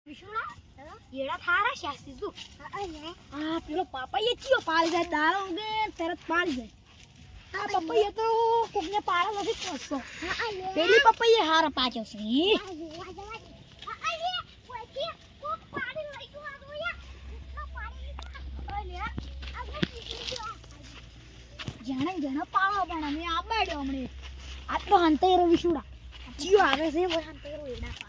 વિશુડા એડા થારા શાસ્તી તું આ પેલો પાપાઈએ ચિયો પાળી જાય દાળો ઉગે તરત પાળી જાય આ પપૈયા તો કોકને પાળા નથી પહોંચતો પેલી પપૈયે હારા પાછો છે જાણે જણા પાળા પણ અમે આબાડ્યો હમણે આટલો હંતેરો વિશુડા ચિયો આવે છે બોલ હંતેરો એડા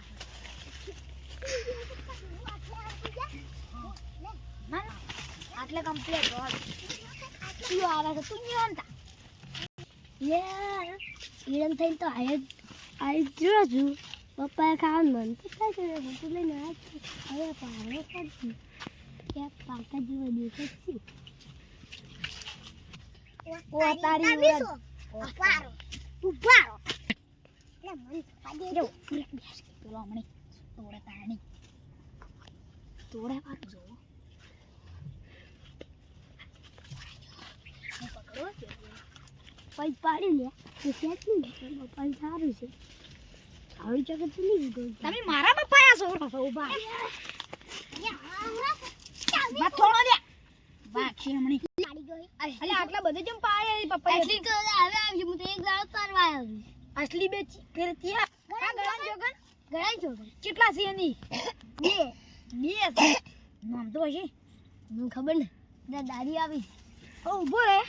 આટલે કમ્પ્લીટ રોડ ચિયો આવે છે તું નિયંતા ઈરન થઈને તો આઈ જો છું પપ્પાએ ખાવાનું મન તો થાય છે હું લઈને હવે પાડો કરશું ક્યાં પાકા જેવા દેખે છે ઓ તારી ઉભારો ઉભારો લે મન પાડે જો પેલો હમણે તોડે તાણી તોડે પાડો જો પકડો પૈ પાડી લે તો કેટલું પૈ સારું છે આવી જગત લીધી ગઈ તમે મારા પપ્પાયા છો ઉભા બા થોડો દે બાકી હમણી પાડી ગઈ અલે આટલા બધે જેમ પાડે પપ્પા એટલી તો હવે આવી હું તો એક દાડો તરવા આવ્યો અસલી બે ફેર ત્યાં કા ગળાન જોગન કેટલા છે એની બે નામ તો હશે મને ખબર ને દાદી આવી ઓ ઉભો રે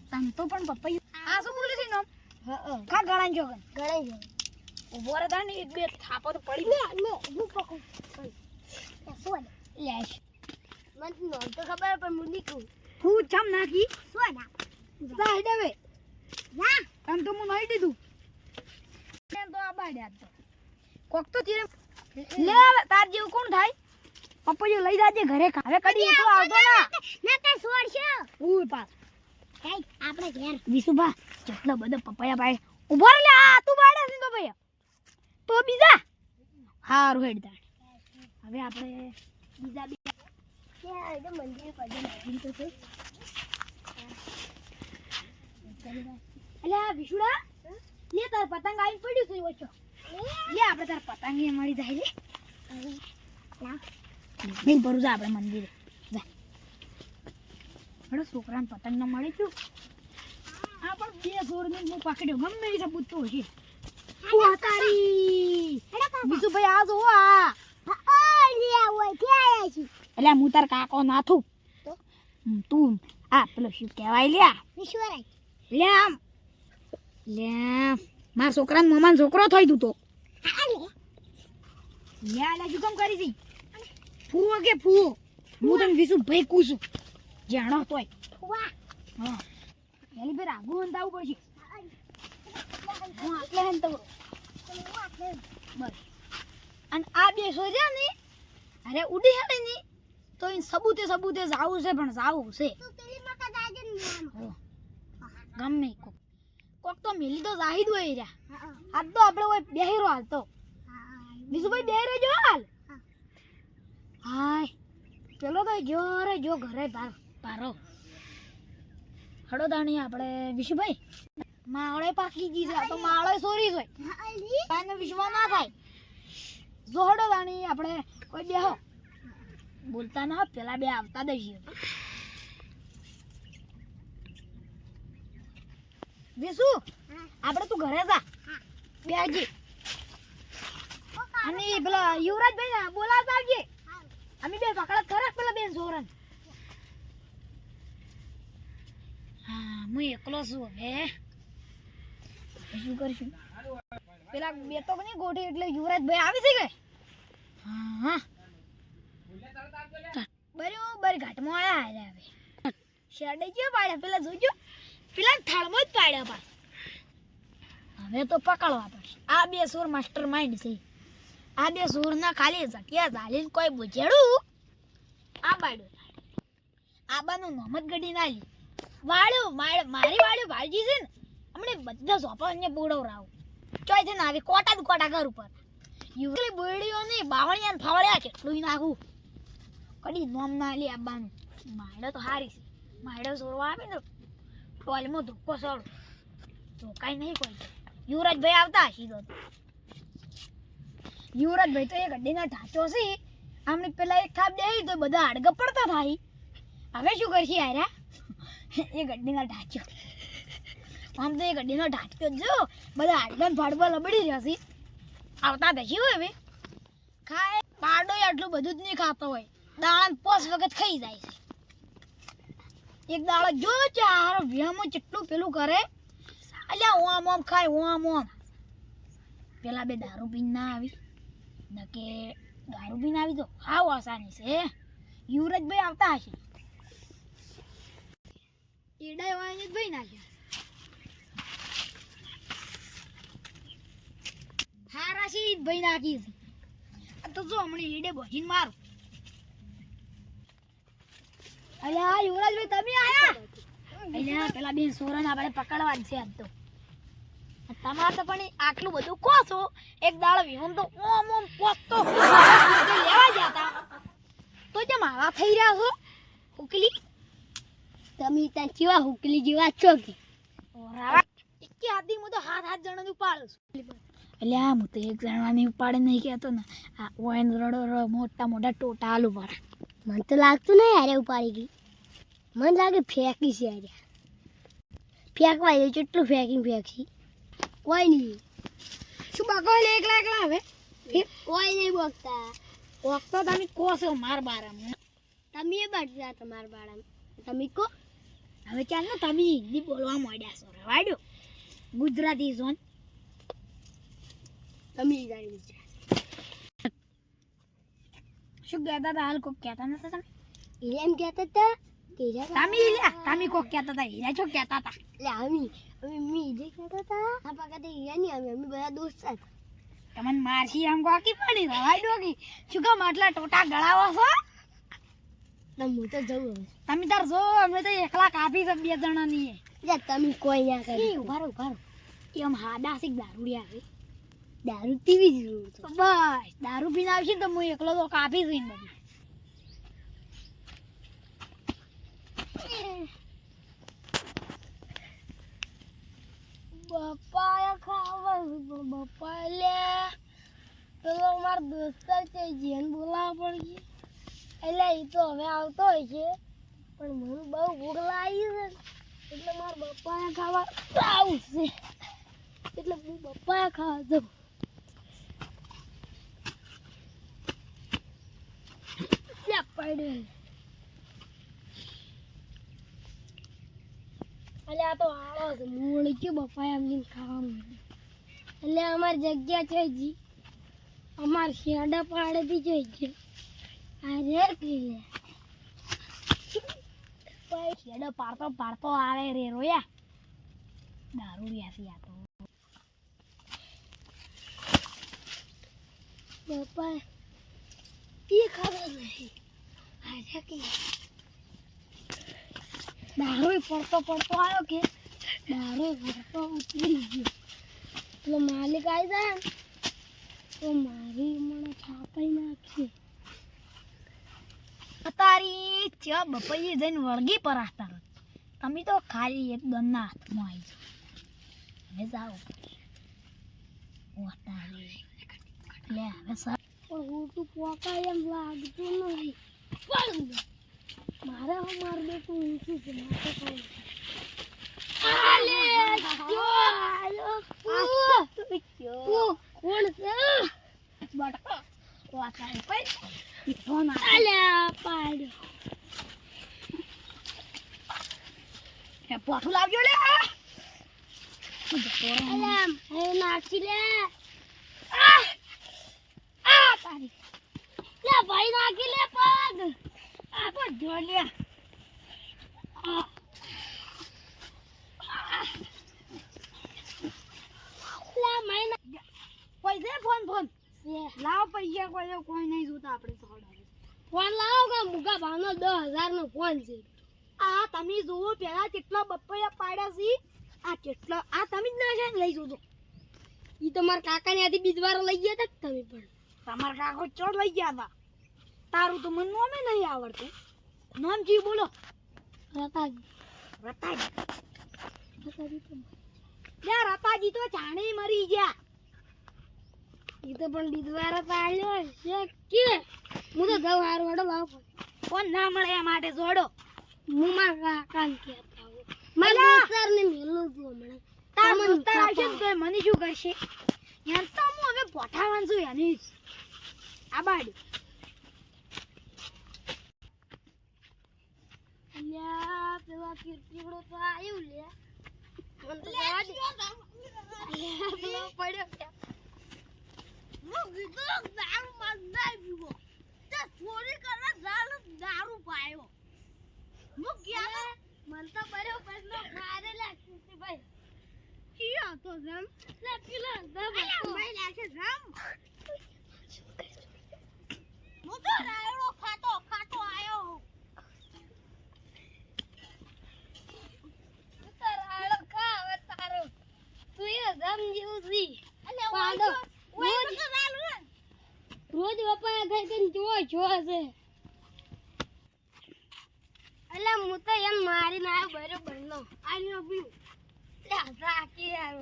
તમ તો પણ પપ્પા આ શું બોલે છે નામ કા ગળાન જોગન ઉભો રે તાની એક બે થાપો તો પડી લે હું પકું સોન લેશ મને નો તો ખબર પણ મુની કો હું જમ નાખી સોના સાઈડ હવે ના તમ તો હું નહીં દીધું મેં તો આ બાડ્યા તો કોક તો તીરે લે તાર જેવું કોણ થાય પપ્પા લઈ જાજે ઘરે હવે કડી તો આવતો ના તે છોડશે ઉઈ પાસ કઈ આપણે ઘેર વિસુભા જેટલો બધો પપૈયા પાડે ઉભો રે આ તું પાડે છે પપૈયા તો બીજા હારું હેડ તાણ હવે આપણે બીજા બે કે આ મંદિર પજે મંદિર તો છે અલ્યા વિશુડા લે તાર પતંગ આઈ પડ્યું છે ઓછો લે આપણે તાર પતંગ એ મળી જાય લે લા નહીં ભરું જા આપણે મંદિરે જા હડો છોકરાને પતંગ ન મળી ગયું આ પણ બે સોરને હું પકડ્યો ગમે એ સબૂત તો હશે ઓ તારી બીજું ભાઈ આ જો આ લે ઓય કે આયા છે એટલે હું તાર કાકો નાથું તો તું આ પેલો શું કહેવાય લે વિશ્વરાય લે આમ લે માર છોકરાને મમાન છોકરો થઈ તું તો લે આલા શું કામ કરી છી ફૂવો કે ફૂવો હું તને વિસુ ભાઈ કુસું જાણો તોય ફૂવા હા એલી બેર આગુ હંતાવું પડશે હું આટલે હંતો બસ અને આ બે સોર્યા ને અરે ઉડી હે ને તો ઇન સબૂતે જાવું છે પણ જાવું છે તો પેલી માતા જાજે ને ગમે કોક તો મેલી તો જાહિદ હોય રે આ તો આપણે ઓય બેહીરો હાલતો બીજું ભાઈ બેહીરો જો હાલ હાય ચલો તો જો ઘરે પારો હડો દાણી આપણે વિશુભાઈ માળે પાકી ગઈ છે તો માળે સોરી જોય આને વિશ્વા ના થાય જો હડો દાણી આપણે કોઈ બેહો બોલતા ના પેલા બે આવતા દઈએ વિશુ આપણે તું ઘરે જા બેજી અને પેલા યુવરાજભાઈ ના બોલાવતા આવજે અમે બે પકડા ખરા પેલા બેન સોરન હા હું એકલો છું હવે શું કરશું પેલા બે તો નહીં ગોઠી એટલે યુવરાજભાઈ આવી છે કે હા બરોબર ઘાટમાં આયા હવે શેડે જો પાડ્યા પેલા જોજો પેલા થાળમાં જ પાડ્યા પા હવે તો પકડવા પડશે આ બે સોર માસ્ટર માઇન્ડ છે આ બે સોરના ખાલી ઝટિયા ઝાલીને કોઈ બુજેડું આ બાડ્યું આબાનું નોમત ગડી ના લી વાળ્યું મારી વાળ્યું વાળજી છે ને હમણે બધા સોપા અહીંયા બોડવરાવું ચોય છે ને આવી કોટા ઘર ઉપર યુવલી બોડીઓ ને બાવળિયા ફાવળ્યા કેટલું નાખું કડી નોમ ના લી આબાનું માયડો તો હારી છે માયડો સોરવા આવે ને ટોલમાં ધોકો સળ તો કાંઈ નહીં કોઈ યુવરાજભાઈ આવતા સીધો યુવરાજભાઈ તો એક હડ્ડીના ઢાંચો છે આમને પેલા એક થાપ દેવી તો બધા હાડકા પડતા થાય હવે શું કરશે આર્યા એક હડ્ડીના ઢાંચો આમ તો એક હડ્ડીનો ઢાંચો જો બધા હાડકા ફાડવા લબડી જશે આવતા દશી હોય હવે ખાય પાડો આટલું બધું જ નહીં ખાતો હોય દાણા 5 વખત ખાઈ જાય છે એક દાડો જો ચાર વ્યામો કેટલું પેલું કરે અલ્યા ઓમ ઓમ ખાય ઓમ ઓમ પેલા બે દારૂ પીને ના આવી નકે દારૂ પીને આવી તો હાવ આસાની છે યુવરાજભાઈ આવતા હશે એડાય વાળાને જ ભાઈ નાખ્યા હારા છે ઈ ભાઈ નાખી છે આ તો જો હમણાં એડે બોજીને મારું અલ્યા યુવરાજભાઈ તમે આયા અલ્યા પેલા બેન સોરાને આપણે પકડવા છે આજ તો તમારે તો પણ આટલું બધું કો છો એક દાડો વિહમ તો ઓમ ઓમ પોતો લેવા જતા તો જે માવા થઈ રહ્યા છો હુકલી તમે ત્યાં કેવા હુકલી જેવા છો કે ઓરા કે આદી હું તો હાથ જણાનું ઉપાડું છું અલ્યા હું તો એક જણાની ઉપાડે નહીં કહેતો ને આ ઓયન રડો મોટા મોટા ટોટા આલુ પર મને તો લાગતું નહીં યાર ઉપાડી ગઈ મને લાગે ફેંકી છે યાર ફેંકવા એ કેટલું ફેંકી કોઈ નહીં શું બકો એકલા એકલા હવે કોઈ નહીં બોકતા બોકતો તમે કોસો માર બારામાં તમે બટતા તમાર બારામાં તમે કો હવે ચાલ ને તમે હિન્દી બોલવા માંડ્યા છો રવાડ્યો ગુજરાતી ઝોન તમે જાણી શું કહેતા હતા હાલ કોક કહેતા નતા તમે હીરા એમ કહેતા હતા તમે હીરા તમે કોક કહેતા હતા હીરા છો કહેતા હતા એટલે અમે હીરા કહેતા હતા આ પાકા હીરા નહીં અમે બધા દોસ્ત હતા તમને મારશી આમ કોકી પડી રવાઈ ડોકી શું કામ આટલા ટોટા ગળાવો છો હું તો જવું તમે તાર જો અમે તો એકલા કાફી છે 2 જણા ની તમે કોઈ ના કરી ઉભા એમ હાડા છે દારૂડિયા છે દારૂ પીવી જરૂર છે બસ દારૂ પીને આવશે તો હું એકલો તો કાફી જઈને બધું બપાયા ખાવા બપા લે પેલો મારો દોસ્તાર છે જેન બોલાવવા પડશે એટલે એ તો હવે આવતો હોય છે પણ મને બહુ ભૂખ લાગી છે એટલે મારા બપાયા ખાવા આવશે એટલે હું બપાયા ખાવા જાઉં પડે એટલે આ તો આળો છે મૂળ કે બપાયા એમની ખાવાનું એટલે અમારી જગ્યા છે જી અમાર શેડા પાડે બી જોઈ છે આ રે કે ભાઈ શેડો પાડતો આવે રે રોયા દારૂ યાસી આ તો બપા એ ખબર નહીં આજે કે દારૂ પડતો આવ્યો કે દારૂ પડતો ઉતરી ગયો એટલે માલિક આવી જાય તો મારી મને છાપાઈ નાખી તારી છે બપૈયે જઈને વળગી પર આતા તમે તો ખાલી એક દનના હાથમાં આવી જાઓ હવે જાઓ લે હવે સર પણ હું તું પોકાય એમ લાગતું નહીં મારે માર બેટું ઊંચું છે મારે કોઈ કોણ છે બટકો પોકાય પઈ ફોન આલ્યા પાડ્યો એ પોઠું લાવજો લે અલ્યા એ નાખી લે તારી લે ભાઈ નાખી લે પગ આ પર જો લે લે માઈના પૈસા ફોન લાવ પૈસા કોઈ નહીં જોતા આપણે સોડા ફોન લાવો કે મુગા ભાનો 10,000 નો ફોન છે આ તમે જોવો પેલા કેટલા બપૈયા પાડ્યા છે આ કેટલા આ તમે જ ના છે લઈ જોજો ઈ તમાર કાકાને આથી બીજવારો લઈ ગયા હતા તમે પણ તમાર કાકો ચોર લઈ ગયા હતા તારું તો મને નામે નહીં આવડતું નામ જી બોલો રતાજી તો રતાજી તો જાણે મરી ગયા ઈ તો પણ દીદવારા પાડ્યો છે કે હું તો જાવ હાર વડો લાવ કોણ ના મળે એ માટે જોડો હું મારા કાન કેતા હું મારા દોસ્તારને મેલું છું હમણાં તાર દોસ્તાર આવશે તો મને શું કરશે યાર તો હું હવે પોઠાવાન છું એની આ બાડ અલ્યા પેલા કીર્તિડો તો આવ્યું લે મન તો જવા દે અલ્યા પેલો પડ્યો છે હું કીધું દારૂ મગદાર પીવો તે ચોરી કરવા જાલ દારૂ પાયો હું ગયા મન તો પડ્યો પેલો મારે લે કીર્તિભાઈ કી હતો જમ લે પેલો જમ ભાઈ લાગે જમ હું તો રાયડો ખાતો આયો રોજ પપ્પા ઘર કરીને જોવા છે એટલે હું તો એમ મારી ના બરોબર નો આનો પીવું લે રાખી યાર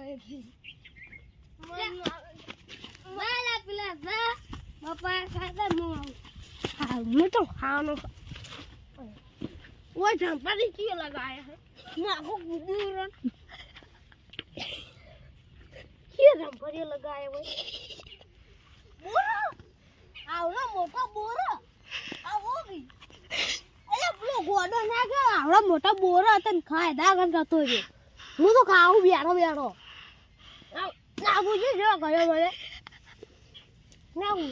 વાલા પેલા જા પપ્પા ખાતા હું તો ખાવાનું वो झंपड़ी क्यों लगाया है ना को गुदूरन क्यों झंपड़ी लगाया हुआ बोरा आवड़ा मोटा बोरा आ हो गई अरे ब्लो गोडो ना के आवड़ा मोटा बोरा तन खाए दागन करतो है હું તો ખાઉં બેઠો ના બુજી જો ગયો બોલે ના હું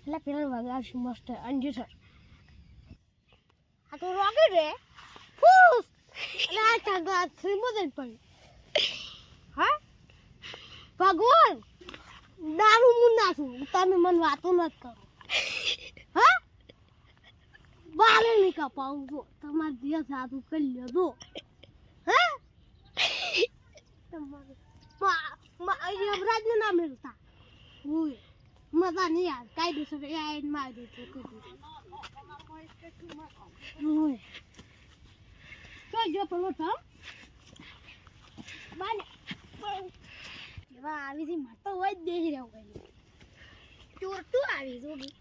એટલે પેલા વગાડ મસ્ત અંજી છે આ તો રોકેટ રે ફૂસ અને આ ચાગા થી મદદ પડી હા ભગવાન દારૂ મું નાખું તમે મને વાતો મત કરો હા બાલે ની કપાઉં છો તમાર દિયા સાધુ કરી લેજો હા તમારે યમરાજ ને ના મિલતા ઓય મજા નહીં યાર કાયદેસર આઈને મારી દે તો ઓય તો જો પેલો થામ બાને કેવા આવી છે મત હોય દેહી રહ્યો ગઈ ચોર તું આવી જોગી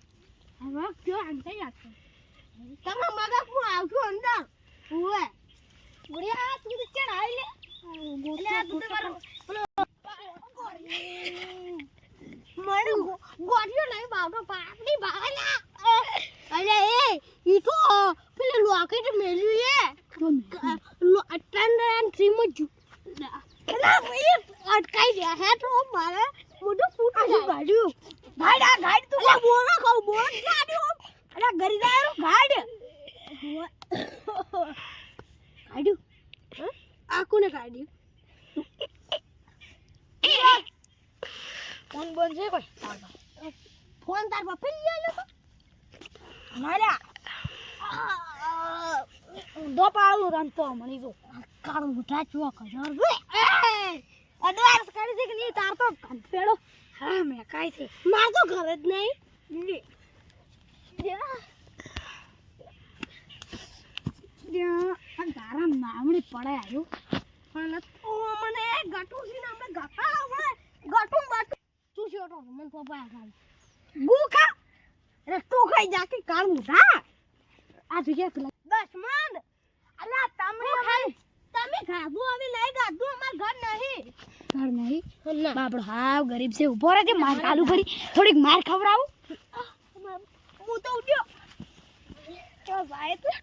હવે ક્યો અંતે યાદ તમે મગજ હું આવશું અંદર ઓય ગોળિયા તું તો ચડ આવી લે ગોળિયા તું તો પેલો મારું ગોળિયો નહીં બાવનો પાકડી ભાગલા અરે એ ઈ તો પેલે લોકેટ મેલ્યું એ અટંડન થ્રીમાં જુ એલા ભાઈ અટકાઈ ગયા હે તો મારે મોટું ફૂટ ગાડ્યું ગાડ તું બોરા ખાવ બોર ગાડ્યું અરે ગરીદારો ગાડ ગાડ્યું આ કોને ગાડ્યું ફોન બંધ છે કોઈ ફોન તાર બાપે લઈ આવ્યો તો મારા દો પાડું રમતો મણી જો કાળ મુઠા ચોક હજાર અડવાન્સ કરી છે કે નહીં તાર તો કંપેડો હા મે કાઈ છે માર તો ઘર જ નહીં તારા નામડી પડે આવ્યું પણ તો મને ગટુ છે ને આપણે ગટા આવડે ગટું બાટું તું છોટો મને પપ્પા ખાલી ગુખા અરે તું ખાઈ જા કે કાળ મુઠા આ જગ્યા પેલા દશમન અલા તમે ખાઈ તમે ખાધું હવે લઈ ગાધું અમાર ઘર નહીં બાપડો હાવ ગરીબ છે ઉભો રહે કે માર ચાલુ કરી થોડીક માર ખવડાવું હું તો ઉડ્યો ચલ ભાઈ તું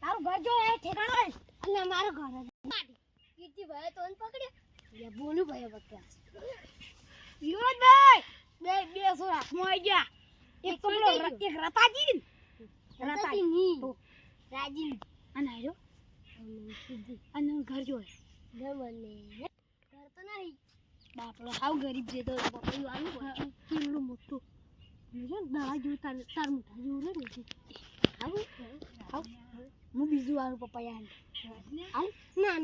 તારું ઘર જો એ ઠેકાણો અને મારો ઘર કીર્તિ ભાઈ તો પકડ્યો યા બોલું ભાઈ બક્યા યુવત ભાઈ બે સોરા મોઈ ગયા એક તો પેલો એક રતાજી ની રાજી અને આયો અને ઘર જો ઘર બને ઘર તો નહીં બાપડો હાવ ગરીબ છે તો પપ્પા આનું કેટલું મોટું જો દવા જો તાર મોટા જેવું ને હાવ હું બીજું આવું પપ્પા યાર હાલ ના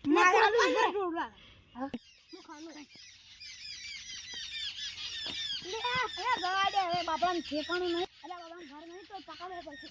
મારા ઘર જોડા હા હું ખાનું લે આ દવા દે હવે બાપડાને ઠેકાણું નહીં અરે બાપડાને ઘર નહીં તો પકડવા પડશે